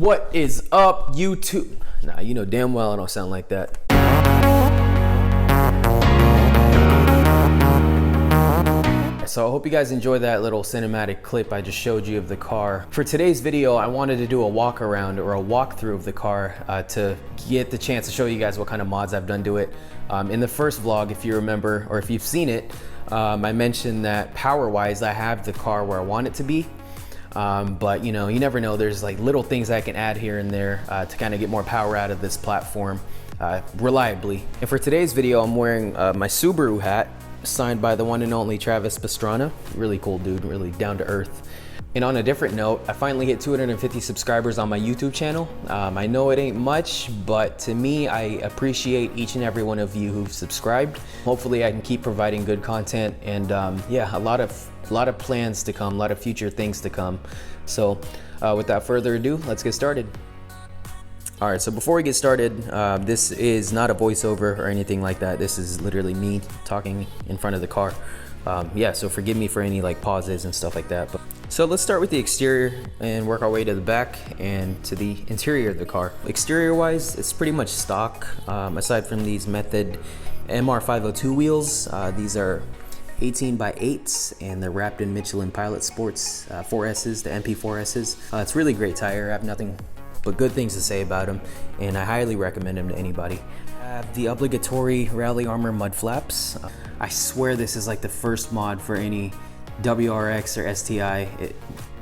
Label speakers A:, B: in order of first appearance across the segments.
A: What is up, YouTube? Nah, you know damn well I don't sound like that. So I hope you guys enjoy that little cinematic clip I just showed you of the car. For today's video, I wanted to do a walk around or a walkthrough of the car to get the chance to show you guys what kind of mods I've done to it. In the first vlog, if you remember, or if you've seen it, I mentioned that power-wise, I have the car where I want it to be. But you know, you never know, there's like little things I can add here and there to kind of get more power out of this platform reliably. And for today's video, I'm wearing my Subaru hat, signed by the one and only Travis Pastrana. Really cool dude, really down to earth. And on a different note, I finally hit 250 subscribers on my YouTube channel. I know it ain't much, but to me, I appreciate each and every one of you who've subscribed. Hopefully I can keep providing good content and yeah, a lot of plans to come, a lot of future things to come. So without further ado, let's get started. All right, so before we get started, this is not a voiceover or anything like that. This is literally me talking in front of the car. Yeah, so forgive me for any like pauses and stuff like that. So let's start with the exterior and work our way to the back and to the interior of the car. Exterior wise, it's pretty much stock, aside from these Method MR502 wheels. These are 18 by 8s and they're wrapped in Michelin Pilot Sports 4Ss, the MP4Ss. It's really great tire. I have nothing but good things to say about them, and I highly recommend them to anybody. I have the obligatory Rally Armor mud flaps. I swear this is like the first mod for any WRX or STI,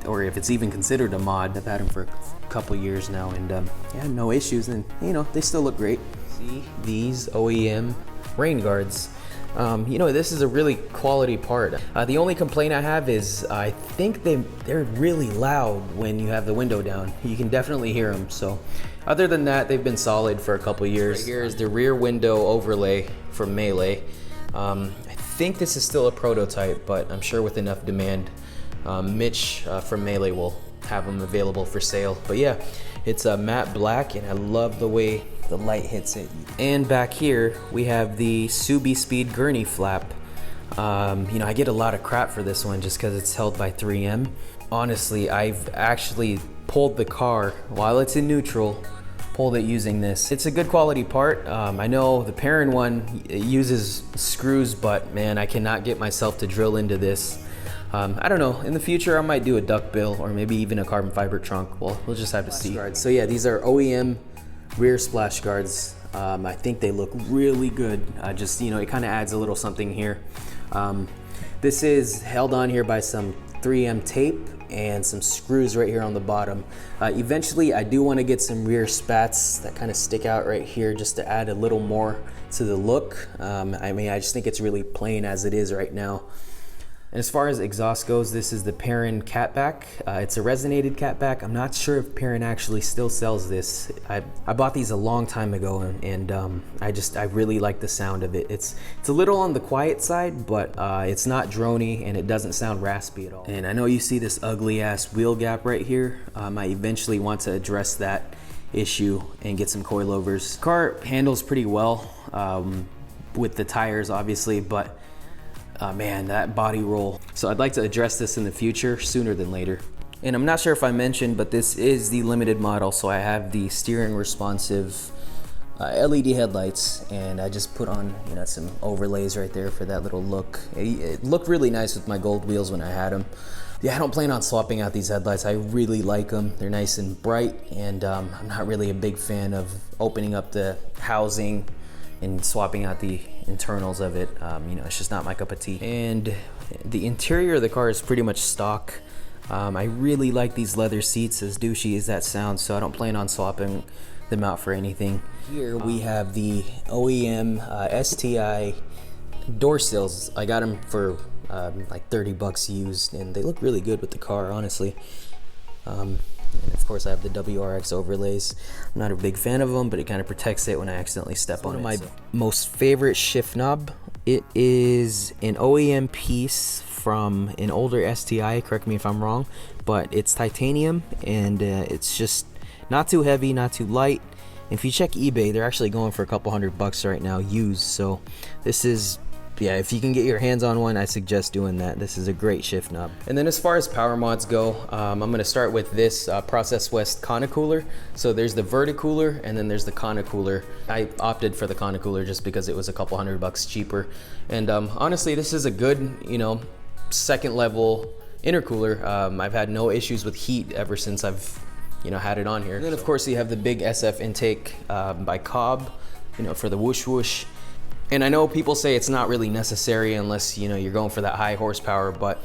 A: or if it's even considered a mod. I've had them for a couple years now, and yeah, no issues, and you know, they still look great. See these OEM rain guards. You know, this is a really quality part. The only complaint I have is I think they're really loud when you have the window down. You can definitely hear them. So other than that, they've been solid for a couple years. Right here is the rear window overlay from Melee. I think this is still a prototype, but I'm sure with enough demand, Mitch from Melee will have them available for sale. But yeah, it's a matte black and I love the way the light hits it. And back here we have the Subi Speed gurney flap. You know, I get a lot of crap for this one just because it's held by 3M. Honestly, I've actually pulled the car while it's in neutral, pulled it using this. It's a good quality part. I know the Perrin one uses screws, but man, I cannot get myself to drill into this. I don't know, in the future I might do a duckbill or maybe even a carbon fiber trunk. Well, we'll just have to see. So yeah, these are OEM rear splash guards. I think they look really good. Just, you know, it kind of adds a little something here. This is held on here by some 3M tape and some screws right here on the bottom. Eventually I do want to get some rear spats that kind of stick out right here just to add a little more to the look. I mean, I just think it's really plain as it is right now. And as far as exhaust goes, this is the Perrin catback. It's a resonated catback. I'm not sure if Perrin actually still sells this. I bought these a long time ago, and I really like the sound of it. It's a little on the quiet side, but it's not drony and it doesn't sound raspy at all. And I know you see this ugly ass wheel gap right here. I eventually want to address that issue and get some coilovers. The car handles pretty well with the tires, obviously, but man, that body roll. So I'd like to address this in the future, sooner than later. And I'm not sure if I mentioned, but this is the limited model. So I have the steering responsive LED headlights, and I just put on, you know, some overlays right there for that little look. It looked really nice with my gold wheels when I had them. Yeah, I don't plan on swapping out these headlights. I really like them. They're nice and bright, and I'm not really a big fan of opening up the housing and swapping out the internals of it. You know, it's just not my cup of tea. And the interior of the car is pretty much stock. I really like these leather seats, as douchey as that sounds, so I don't plan on swapping them out for anything. Here we have the OEM STI door sills. I got them for like 30 bucks used, and they look really good with the car, honestly. And of course I have the WRX overlays. I'm not a big fan of them, but it kind of protects it when I accidentally step on it. One of my most favorite shift knob. It is an OEM piece from an older STI, correct me if I'm wrong, but it's titanium and it's just not too heavy, not too light. If you check eBay, they're actually going for a couple $100 right now used. So this is yeah, if you can get your hands on one, I suggest doing that. This is a great shift knob. And then as far as power mods go, I'm gonna start with this Process West Cooler. So there's the Verticooler and then there's the Cooler. I opted for the Cooler just because it was a couple $100 cheaper. And honestly, this is a good, you know, second level intercooler. I've had no issues with heat ever since I've, you know, had it on here. And then of course you have the big SF intake by Cobb, you know, for the whoosh whoosh. And I know people say it's not really necessary unless, you know, you're going for that high horsepower, but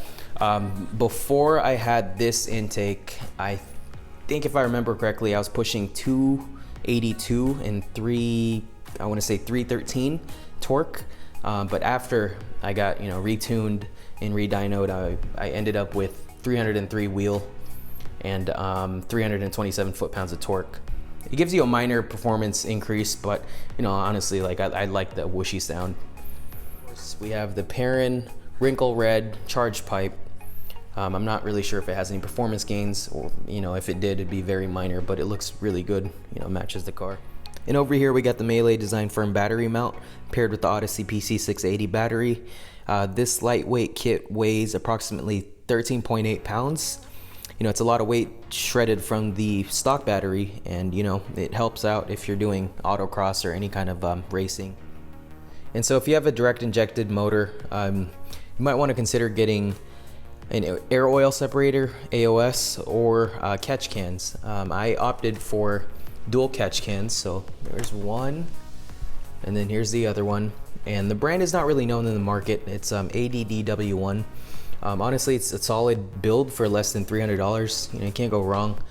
A: before I had this intake, I think if I remember correctly, I was pushing 282 and I want to say 313 torque. But after I got, you know, retuned and redynoed, I ended up with 303 wheel and 327 foot-pounds of torque. It gives you a minor performance increase, but you know, honestly, like I like the whooshy sound. We have the Perrin Wrinkle Red charge pipe. I'm not really sure if it has any performance gains, or you know, if it did, it'd be very minor, but it looks really good. You know, matches the car. And over here we got the Melee Design Firm battery mount paired with the Odyssey PC680 battery. This lightweight kit weighs approximately 13.8 pounds. You know, it's a lot of weight shredded from the stock battery, and you know, it helps out if you're doing autocross or any kind of racing. And so if you have a direct injected motor, you might want to consider getting an air oil separator, AOS, or catch cans. I opted for dual catch cans, so there's one, and then here's the other one. And the brand is not really known in the market. It's ADDW1. Honestly, it's a solid build for less than $300. You know, you can't go wrong.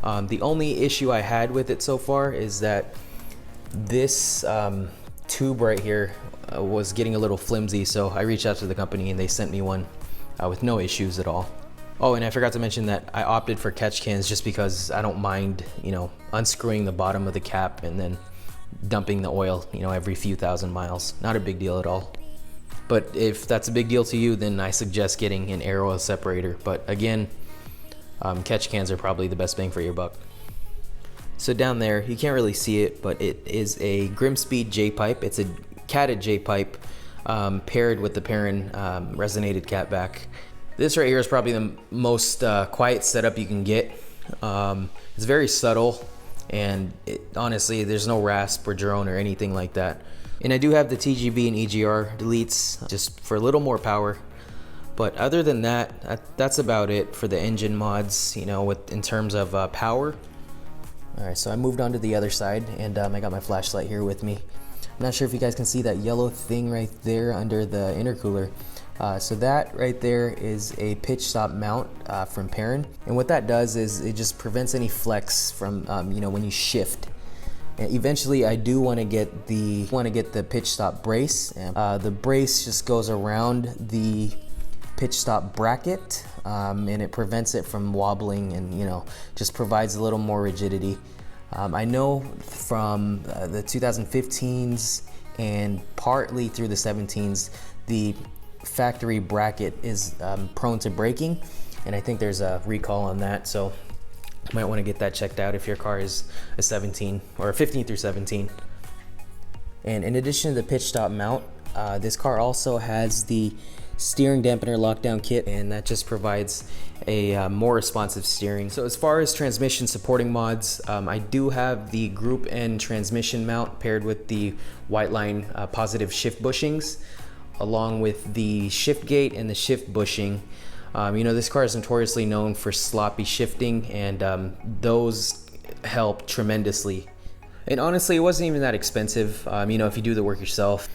A: The only issue I had with it so far is that this tube right here was getting a little flimsy, so I reached out to the company and they sent me one with no issues at all. Oh, and I forgot to mention that I opted for catch cans just because I don't mind, you know, unscrewing the bottom of the cap and then dumping the oil, you know, every few thousand miles. Not a big deal at all. But if that's a big deal to you, then I suggest getting an air oil separator. But again, catch cans are probably the best bang for your buck. So down there, you can't really see it, but it is a Grimspeed J-pipe. It's a catted J-pipe paired with the Perrin resonated catback. This right here is probably the most quiet setup you can get. It's very subtle, and honestly, there's no rasp or drone or anything like that. And I do have the TGV and EGR deletes just for a little more power. But other than that, that's about it for the engine mods, you know, in terms of power. All right, so I moved on to the other side, and I got my flashlight here with me. I'm not sure if you guys can see that yellow thing right there under the intercooler. So that right there is a pitch stop mount from Perrin. And what that does is it just prevents any flex from, you know, when you shift. And eventually I do want to get the pitch stop brace. The brace just goes around the pitch stop bracket, and it prevents it from wobbling, and you know, just provides a little more rigidity. I know from the 2015s and partly through the 17s, the factory bracket is prone to breaking, and I think there's a recall on that, so you might want to get that checked out if your car is a 17 or a 15 through 17. And in addition to the pitch stop mount, this car also has the steering dampener lockdown kit, and that just provides a more responsive steering. So as far as transmission supporting mods, I do have the Group N transmission mount paired with the white line positive shift bushings, along with the shift gate and the shift bushing. You know, this car is notoriously known for sloppy shifting, and those help tremendously. And honestly, it wasn't even that expensive, you know, if you do the work yourself.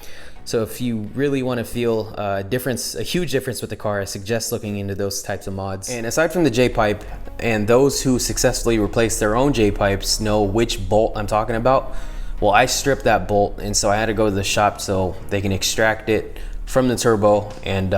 A: So if you really want to feel a huge difference with the car, I suggest looking into those types of mods. And aside from the J-pipe, and those who successfully replace their own J-pipes know which bolt I'm talking about. Well, I stripped that bolt, and so I had to go to the shop so they can extract it from the turbo and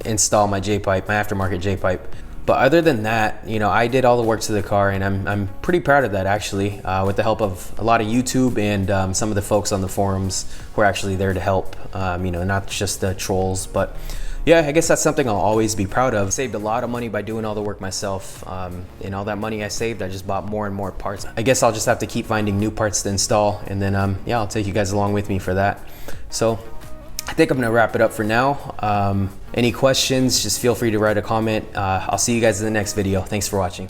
A: install my J-pipe, my aftermarket J-pipe. But other than that, you know, I did all the work to the car, and I'm pretty proud of that, actually, with the help of a lot of YouTube and some of the folks on the forums who are actually there to help, you know, not just the trolls. But yeah, I guess that's something I'll always be proud of. I saved a lot of money by doing all the work myself, and all that money I saved, I just bought more and more parts. I guess I'll just have to keep finding new parts to install, and then yeah, I'll take you guys along with me for that. So think I'm gonna wrap it up for now. Any questions, just feel free to write a comment. I'll see you guys in the next video. Thanks for watching.